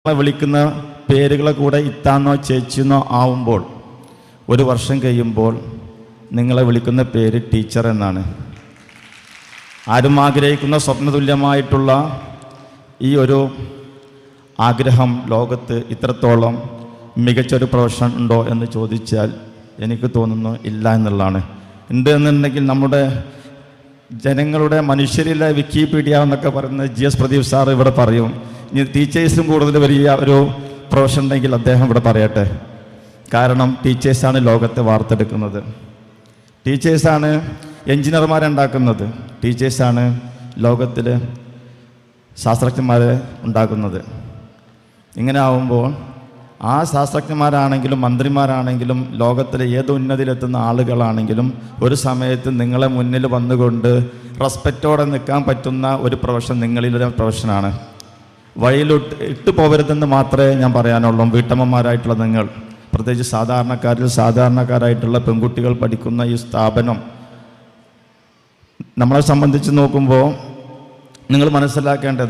വിളിക്കുന്ന പേരുകളെ കൂടെ ഇത്താന്നോ ചേച്ചിന്നോ ആവുമ്പോൾ 1 വർഷം കഴിയുമ്പോൾ നിങ്ങളെ വിളിക്കുന്ന പേര് ടീച്ചർ എന്നാണ്. ആരും ആഗ്രഹിക്കുന്ന സ്വപ്നതുല്യമായിട്ടുള്ള ഈ ഒരു ആഗ്രഹം ലോകത്ത് ഇത്രത്തോളം മികച്ചൊരു പ്രൊഫഷൻ ഉണ്ടോ എന്ന് ചോദിച്ചാൽ എനിക്ക് തോന്നുന്നു ഇല്ല എന്നുള്ളതാണ്. ഉണ്ട് എന്നുണ്ടെങ്കിൽ നമ്മുടെ ജനങ്ങളുടെ മനുഷ്യരിലെ വിക്കിപീഡിയ എന്നൊക്കെ പറയുന്ന GS പ്രദീപ് സാർ ഇവിടെ പറയും. ഇനി ടീച്ചേഴ്സും കൂടുതൽ വലിയ ഒരു പ്രൊഫഷൻ ഉണ്ടെങ്കിൽ അദ്ദേഹം ഇവിടെ പറയട്ടെ. കാരണം ടീച്ചേഴ്സാണ് ലോകത്തെ വാർത്തെടുക്കുന്നത്, ടീച്ചേഴ്സാണ് എൻജിനീയർമാരെ ഉണ്ടാക്കുന്നത്, ടീച്ചേഴ്സാണ് ലോകത്തിൽ ശാസ്ത്രജ്ഞന്മാരെ ഉണ്ടാക്കുന്നത്. ഇങ്ങനെ ആവുമ്പോൾ ആ ശാസ്ത്രജ്ഞന്മാരാണെങ്കിലും മന്ത്രിമാരാണെങ്കിലും ലോകത്തിലെ ഏത് ഉന്നതിയിലെത്തുന്ന ആളുകളാണെങ്കിലും ഒരു സമയത്ത് നിങ്ങളെ മുന്നിൽ വന്നുകൊണ്ട് റെസ്പെക്റ്റോടെ നിൽക്കാൻ പറ്റുന്ന ഒരു പ്രൊഫഷൻ നിങ്ങളിലൊരു പ്രൊഫഷനാണ്. വഴിയിലോട്ട് ഇട്ടു പോകരുതെന്ന് മാത്രമേ ഞാൻ പറയാനുള്ളൂ. വീട്ടമ്മമാരായിട്ടുള്ള നിങ്ങൾ, പ്രത്യേകിച്ച് സാധാരണക്കാരായിട്ടുള്ള പെൺകുട്ടികൾ പഠിക്കുന്ന ഈ സ്ഥാപനം നമ്മളെ സംബന്ധിച്ച് നോക്കുമ്പോൾ നിങ്ങൾ മനസ്സിലാക്കേണ്ടത്